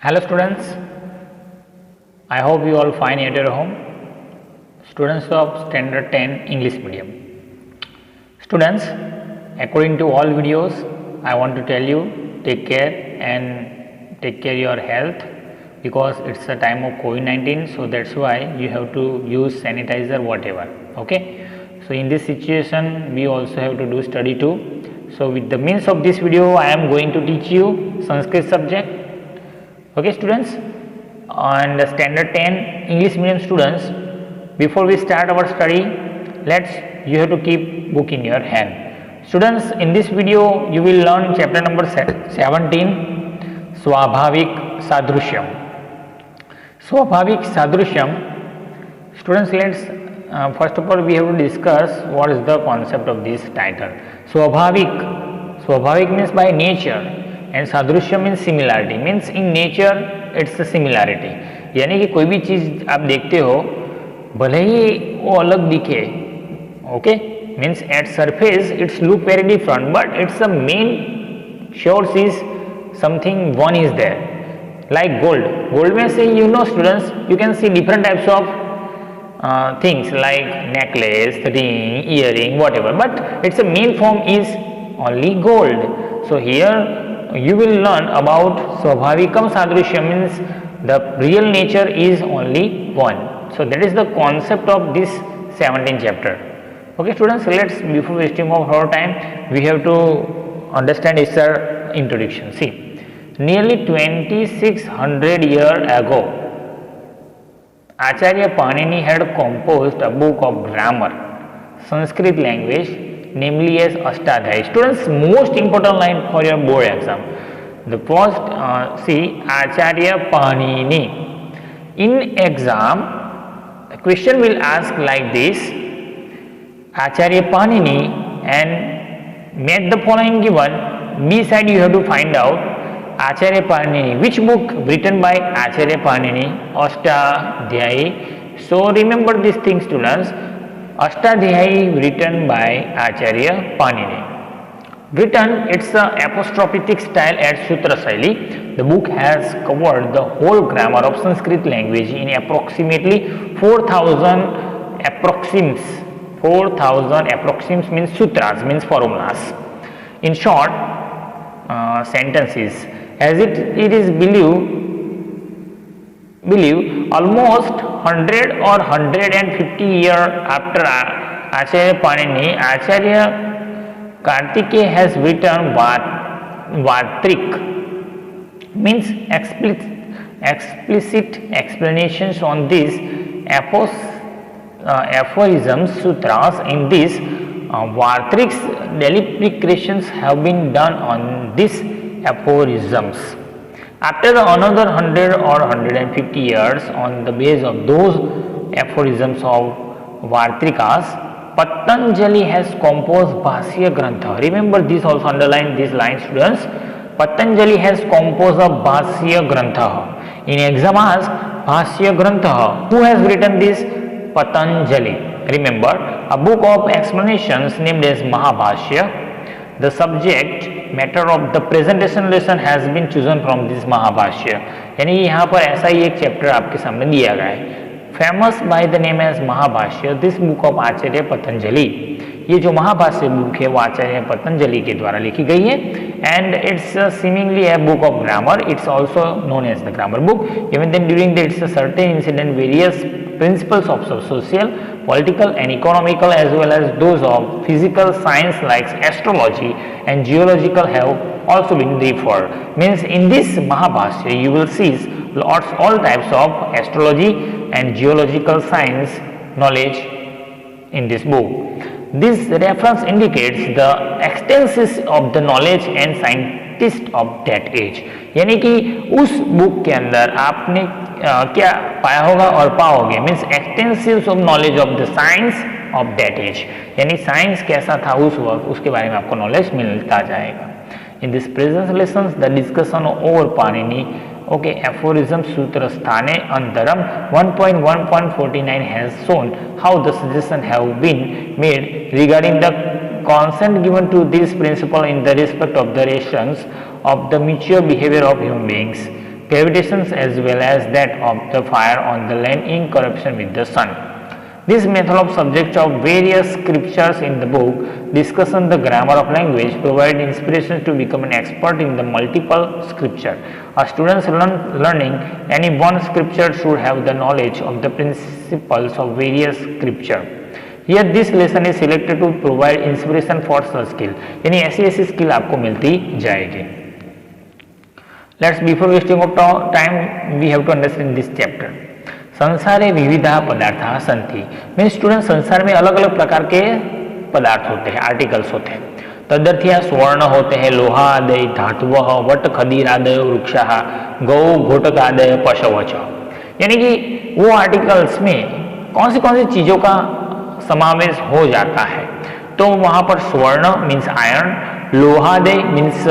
Hello students, I hope you all fine at your home. Students of Standard 10 English Medium. Students, according to all videos, I want to tell you take care and take care your health because it's a time of COVID-19, so that's why you have to use sanitizer whatever. Okay. So in this situation, we also have to do study too. So with the means of this video, I am going to teach you Sanskrit subject. Okay students, and standard 10 English medium students, before we start our study, you have to keep book in your hand. Students, in this video you will learn chapter number 17, Swabhavik Sadrishyam. Swabhavik Sadrishyam. Students, first of all we have to discuss what is the concept of this title. Swabhavik means by nature and सादृश्य means similarity, means in nature it's a similarity, यानी कि कोई भी चीज़ आप देखते हो भले ही वो अलग दिखे, okay, means at surface it's look very different but it's a main source is something one is there. Like gold में से you know students you can see different types of things like necklace, ring, earring, whatever, but it's a main form is only gold. So here you will learn about Swabhavikam Sadrishyam, means the real nature is only one. So that is the concept of this 17th chapter. Okay students, before wasting of our time, we have to understand its introduction. See, nearly 2600 years ago, Acharya Panini had composed a book of grammar, Sanskrit language, namely as Ashtadhyayi. Students, most important line for your board exam. The first, see, Acharya Panini. In exam, the question will ask like this: Acharya Panini, and make the following given. B side you have to find out Acharya Panini. Which book written by Acharya Panini? Ashtadhyayi. So remember this thing, students. Ashtadhyayi written by Acharya Panini. Written, it's a apostrophic style at Sutra Shaili. The book has covered the whole grammar of Sanskrit language in approximately 4,000 approxims. 4,000 approxims means sutras, means formulas. In short, sentences. As it is believed almost 100 or 150 years after Acharya Panini, Acharya Kartikeya has written Vartrik, means explicit explanations on these aphorisms, sutras. In this Vartrik's deliberations have been done on these aphorisms. After another 100 or 150 years, on the base of those aphorisms of Vartrikas, Patanjali has composed Bhashya Grantha. Remember this, also underline this line, students. Patanjali has composed a Bhashya Grantha. In exam ask Bhashya Grantha. Who has written this? Patanjali. Remember, a book of explanations named as Mahabhashya. The subject matter of the presentation lesson has been chosen from this Mahabhashya. यानी यहाँ पर ऐसा ही एक chapter आपके सामने दिया गया है. Famous by the name as Mahabhashya, this book of Acharya Patanjali. ये जो महाभाष्य बुक है वो आचार्य पतंजलि के द्वारा लिखी गई है. And it's seemingly a book of grammar. It's also known as the grammar book. Even then during the it's a certain incident various principles of social, political and economical as well as those of physical science like astrology and geological have also been referred. Means in this Mahabhashya you will see all types of astrology and geological science knowledge in this book. This reference indicates the extensiveness of the knowledge and scientists of that age. यानी कि उस book के अंदर आपने क्या पाया होगा और पाओगे, means extensive of knowledge of the science of that age, यानी साइंस कैसा था उस वक्त, उसके बारे में आपको नॉलेज मिलता जाएगा. In this present lessons the discussion over Panini, okay, aphorism sutra sthane antaram 1.1.49 has shown how the suggestions have been made regarding the consent given to this principle in the respect of the relations of the mutual behavior of human beings. gravitation as well as that of the fire on the land in corruption with the sun. This method of subject of various scriptures in the book discussion the grammar of language provide inspiration to become an expert in the multiple scripture. A student learning any one scripture should have the knowledge of the principles of various scripture. Here this lesson is selected to provide inspiration for such skill. यानी ऐसी skill आपको मिलती जाएगी. Let's before wasting of time we have to understand this chapter. संसारे विविधा पदार्थ सन्ति mean student संसार में अलग अलग प्रकार के पदार्थ होते हैं, आर्टिकल्स होते हैं. तदर्थी स्वर्ण होते हैं, लोहादय धातव, वट खदीरादय वृक्षा, गौ घोटकादय पशव. यानी कि वो आर्टिकल्स में कौन सी चीजों का समावेश हो जाता है. तो वहां पर स्वर्ण मीन्स आयरन, लोहादय मीन्स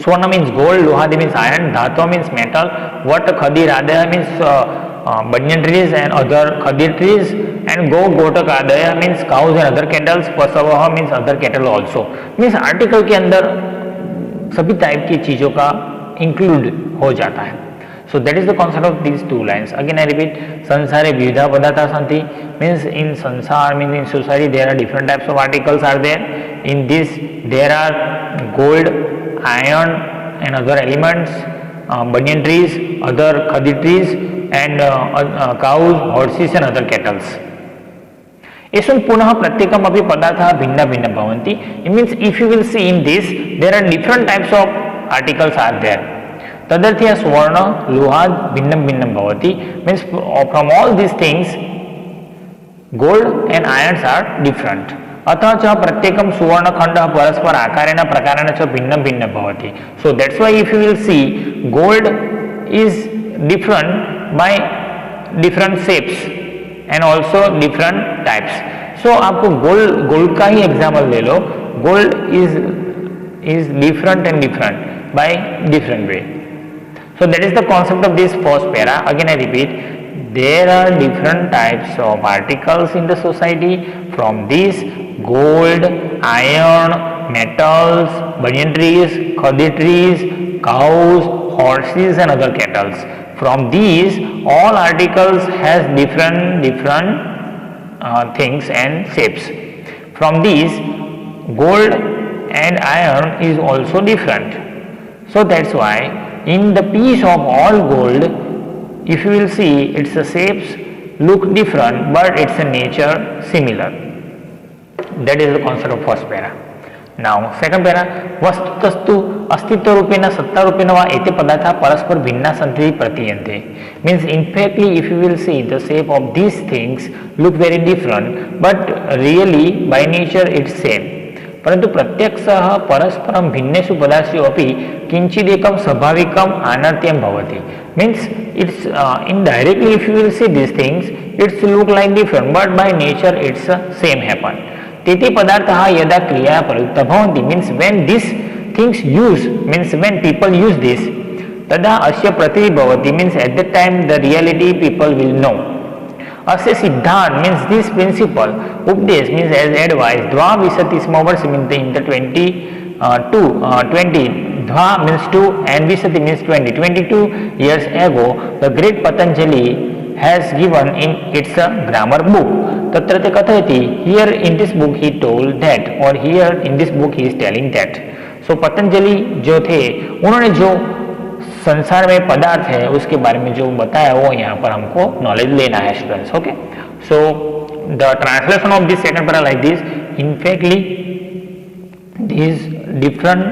स्वर्ण मीन्स गोल्ड, लोहादय मीन्स आयरन, धातु मीन्स मेटल, वट खदीरादय means banyan trees and other khadir trees, and go घोटकादय means cows and other cattles, पशवः means other cattle also. Means article के अंदर सभी टाइप की चीजों का इंक्लूड हो जाता है. So that is the concept of these two lines. Again I repeat, sansare vividha padartha santi means in sansar means in society there are different types of articles are there. In this there are gold, iron and other elements, banyan trees, other khadir trees and cows, horses and other cattle. Esun punah pratyekam api padartha bhinna bhinna bhavanti. It means if you will see in this there are different types of articles are there. तदर्थी स्वर्ण लोहाद भिन्नम भिन्नम भवति means from all these things gold and irons are different. अतः च प्रत्येकम सुवर्ण खंड परस्पर आकारेण प्रकारेण च भिन्नम भिन्नम भवति. So that's why if you will see gold is different by different shapes and also different types. So आपको गोल्ड का ही एग्जाम्पल ले लो. Gold is different and different by different way. So that is the concept of this first para. Again I repeat, there are different types of articles in the society. From these gold, iron, metals, banyan trees, khadir trees, cows, horses and other cattle. From these all articles has different things and shapes. From these gold and iron is also different. So that's why in the piece of all gold, if you will see its shapes look different but its nature similar. That is the concept of first para. Now second para, वस्तुतस्तु अस्तित्व रूपेण सत्ता रूपेण वा एते पदार्था परस्पर भिन्ना सन्ति प्रतीयन्ते. Means in factly if you will see the shape of these things look very different but really by nature it's same. परंतु प्रत्यक्षः परस्परं भिन्नेषु पदार्थेषु अपि किंचिदेकं स्वाभाविकम् अनर्थ्यं भवति. Means it's indirectly if you will see these things it's look like different but by nature it's same happen. तेते पदार्थः यदा क्रिया प्रयुक्ता भवन्ति means when these things use means when people use this तदा अस्य प्रतीतिः भवति means at that time the reality people will know. अस्य सिद्धांत मीन्स दिस प्रिंसिपल उपदेश मीन्स एज एडवाइस द्वा विशति स्म वर्ष मीन्स इन द 20 द्वा मीन्स 2 and विशति means 22 years ago the great Patanjali has given in its grammar book. तत्र ते कथयति here in this book he told that or here in this book he is telling that. So Patanjali जो थे उन्होंने जो संसार में पदार्थ है उसके बारे में जो बताया वो यहाँ पर हमको नॉलेज लेना है students. Okay, so the translation of this second para like this. Infactly these different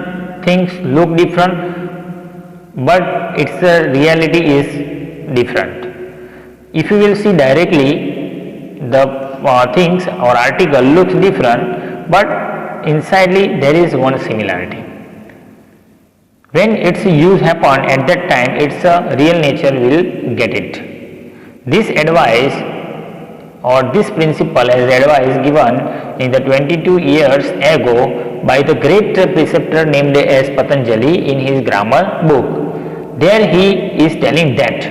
things look different but its reality is different. If you will see directly the things or article looks different but insidely there is one similarity. When its use happen at that time its real nature will get it. This advice or this principle as advice given in the 22 years ago by the great preceptor named as Patanjali in his grammar book. There he is telling that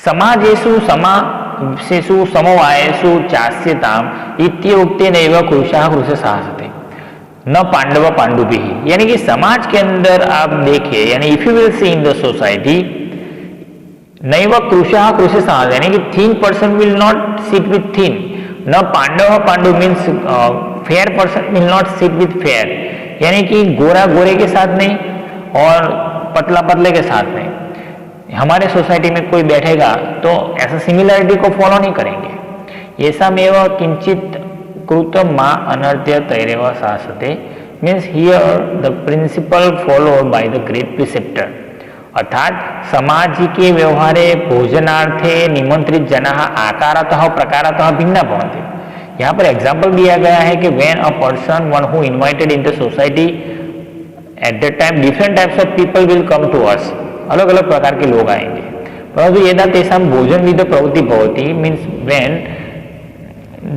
समाजेषु समासेषु समवायेषु चास्यताम् इत्युक्तेनैव कृशः कृशसाहसते. न पांडव पांडुभिः, यानी कि समाज के अंदर आप देखिए, यानी if you will see in the society, नैव कृशः कृशसः, यानी कि thin person will not sit with thin, न पांडव पांडु means fair person will not sit with fair, यानी कि गोरा गोरे के साथ नहीं और पतला पतले के साथ नहीं। हमारे सोसाइटी में कोई बैठेगा तो ऐसा सिमिलरिटी को फॉलो नहीं करेंगे। ऐसा मेव किंचित कृत मा अनर्थ्य तैरेव शासते, means here the principle followed by the great preceptor, अर्थात सामाजिके व्यवहारे भोजनार्थे निमंत्रित जनाः आकारतः प्रकारतः भिन्ना भवन्ति। यहाँ पर एग्जाम्पल दिया गया है कि when a person one who invited in the society, at that time different types of people will come to us, अलग अलग प्रकार के लोग आएंगे, परंतु यदा तेषां भोजन विध प्रवृत्ति भवति, means when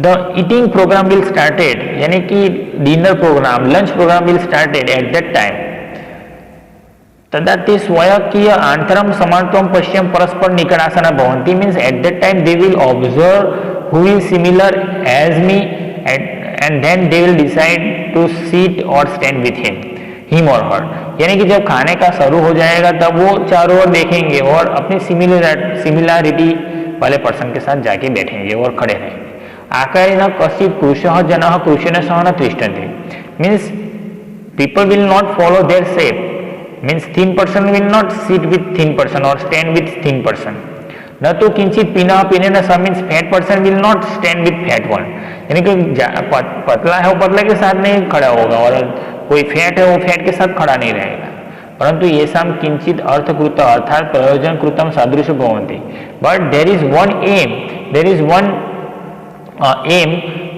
the eating programme will started, यानी कि dinner programme lunch programme will started at that time, तदा ते स्वकीय आंतरम समानत्वम पश्यम परस्पर निकटासन भवन्ति, means at that time they will observe who is similar as me and then they will decide to seat or stand with him or her, यानी कि जब खाने का शुरू हो जाएगा तब वो चारों ओर देखेंगे और अपनी सिमिलरिटी वाले पर्सन के साथ जाके बैठेंगे और खड़े रहेंगे। आकारेण कश्चित् कृशः जनः कृशेन सह न तिष्ठन्ति, means people will not follow their shape, means thin person will not sit with thin person or stand with thin person, न तो किंचित पीना पीने सह, means fat person will not stand with fat one, यानी कि पतला है वो पतले के साथ नहीं खड़ा होगा और कोई फैट है वो फैट के साथ खड़ा नहीं रहेगा, परंतु ये साम किंचित अर्थकृत अर्थात प्रयोजन कृतम सादृश्य भवन्ति, but there is one aim, there is one aim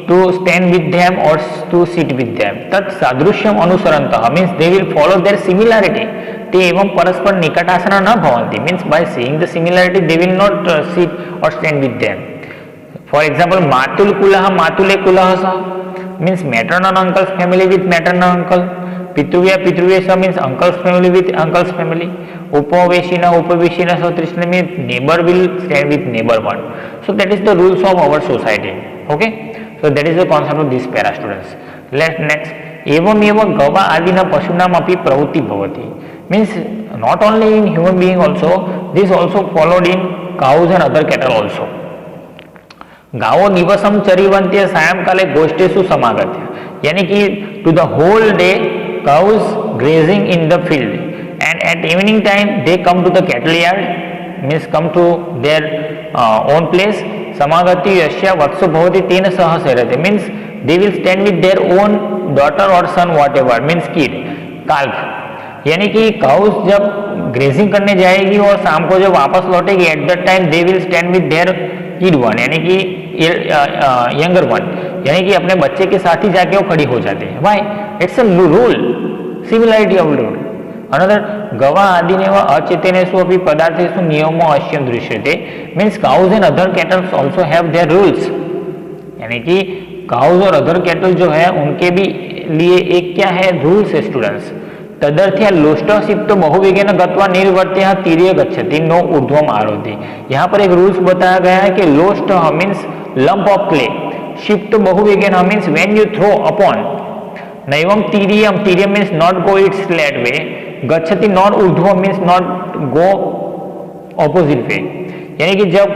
to stand with them or to sit with them, tat sadrishyam अनुसरन्तः, means they will follow their similarity, ते एवं परस्पर निकटासन न भवन्ति, means by seeing the similarity they will not sit or stand with them. For example, मातुल कुलः मातुले कुलः सह, means maternal uncle's family with maternal uncle, पितृव्य पितृव्य सह means uncle's family with uncle's family, उपवेशिनः उपवेशिनः सह तृष्ण means neighbor will stand with neighbor one. So that is the rules of our society. Okay. So that is the concept of this para students. Let's next. एवं एवं गवा आदि न पशुनाम अपि प्रवृत्ति भवति, means not only in human being also, this also followed in cows and other cattle also. गावो निवसम चरिवन्त्य सायंकाले गोष्ठेषु समागत्य, यानी कि to the whole day cows grazing in the field and at evening time they come to the cattle yard, means come to their own place. समागति यस्य वत्सो भवति तेन सह सेरते, means they will stand with their own daughter और son whatever, means kid calf, यानी कि cows जब grazing करने जाएगी और शाम को जब वापस लौटेगी eight that time they will stand with their kid one, यानी कि यंगर वन, यानी कि अपने बच्चे के साथ ही जाके वो खड़ी हो जाती है। Why? It's a rule, similarity of rule. Another गवा आदिनेव अचेतनेषु अपि पदार्थेषु नियमो अवश्यं दृश्यते, means cows and other kettles also have their rules, यानी कि काउज और अदर कैटल जो है उनके भी लिए एक क्या है रूल्स है स्टूडेंट्स। तदर्थ्या लोष्टसिप्तो बहुवेगेन गत्वा निर्वर्त्य तीर्य गच्छति नो ऊर्ध्वम आरोहति। यहाँ पर एक रूल्स बताया गया है कि लोष्ट मीन्स लंप ऑफ क्ले, शिप्त बहुवेगेन means when you throw upon, नैवम तीर्यम, तीर्यम means not go its flat way, गच्छति नॉट ऊर्ध्व means not go opposite way, यानी कि जब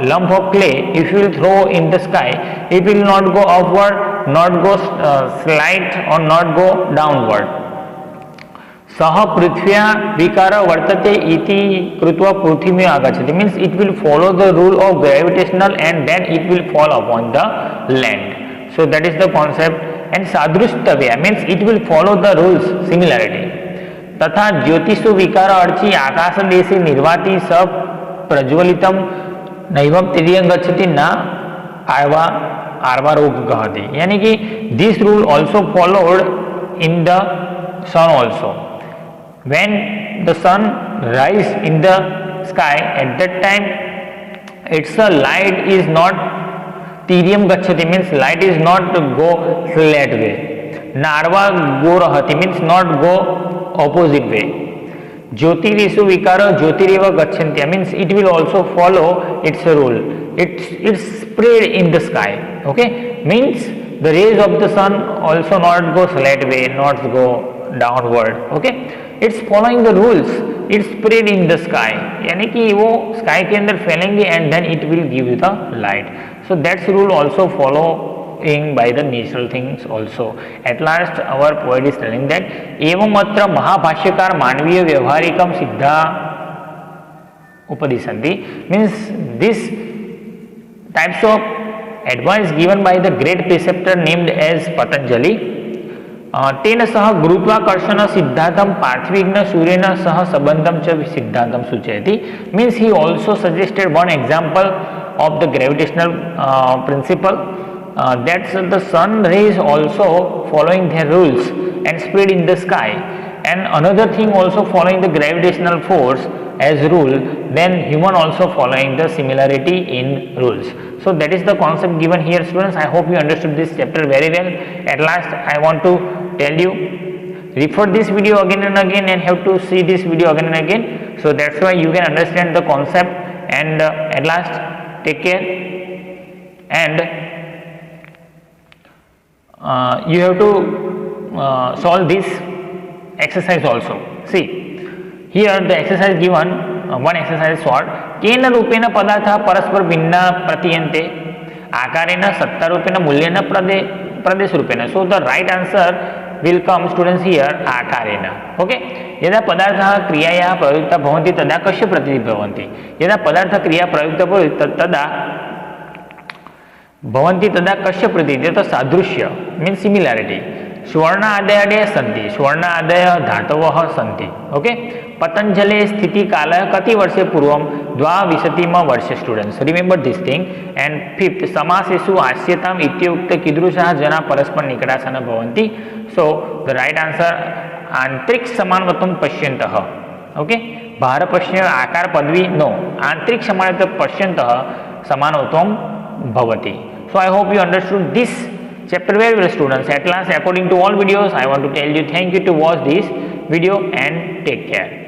lump of clay if you will throw in the sky it will not go upward, not go slide और not go downward. सह पृथ्व्या विकार वर्तते इति कृत्वा पृथ्वी आगच्छति, means it will follow the rule of gravitational and then it will fall upon the land. So that is the concept. And sadrushtavya means it will follow the rules, similarity. तथा ज्योतिषु विकार अर्ची आकाश देशे निर्वाति सब प्रज्वलितम नैवम तिर्यं गच्छति न आर्वा आर्वा रोग गहति, यानी कि this rule also followed in the sun also. When the sun rise in the sky at that time it's a light is not तीर्यम गच्छति, means light is not go flat way, नार्वा गो रहति means not go opposite way. ज्योतिरिषु विकार ज्योतिरेव गच्छन्ति means it will also follow its rule, it's spread in the sky. Okay, means the rays of the sun also not go slant way, not go downward. Okay, it's following the rules, it's spread in the sky, यानी कि वो sky के अंदर फैलेंगे and then it will give you the light. So that's rule also following by the natural things also. At last our poet is telling that एवं अत्र महाभाष्यकार मानवीय व्यवहारिकम सिद्धा उपदिशन्ति, means this types of advice given by the great preceptor named as Patanjali. तेन सह गुरुत्वाकर्षण सिद्धांतम पार्थिविघ्न सूर्येन सह संबंधम च सिद्धांतम सूचयति, means he also suggested one example of the gravitational principle, that the sun rays also following their rules and spread in the sky, and another thing also following the gravitational force as rule, then human also following the similarity in rules. So that is the concept given here, students. I hope you understood this chapter very well. At last I want to tell you, refer this video again and again and have to see this video again and again, so that's why you can understand the concept. And at last, take care, and you have to solve this exercise also. See, here the exercise given, one exercise short. केन रूपेण पदार्थः परस्पर भिन्ना प्रतीयन्ते, आकारेण सत्तारूपेण मूल्येन प्रदेश रूपेण. So the right answer will come, students, here आकारेण. Okay, यदा पदार्थः क्रियायाः प्रयुक्ता भवन्ति तदा कस्य प्रतीतिः भवन्ति, यदा पदार्थ क्रिया प्रयुक्ता भवति तदा भवन्ति तदा कस्य प्रतीतिः, तत् सादृश्य मीन्स सिमिलैरिटी. स्वर्ण आदयः सन्ति, स्वर्ण आदय धातवः सन्ति. ओके, पतंजलि स्थिति काल कति वर्षे पूर्वं, द्वाविंशतिम वर्षे. Students, remember this thing. And fifth, समासेषु आस्यताम् इत्युक्ते कीदृशाः जनाः परस्पर निकटाः न भवन्ति. सो द राइट आंसर, आंतरिक समानत्वं पश्यन्तः. ओके, भार पश्य आकार पदवी नो, आंतरिक समानत्वं पश्यन्तः समानत्वं भवति. So I hope you understood this chapter very well, students. At last, according to all videos, I want to tell you thank you to watch this video and take care.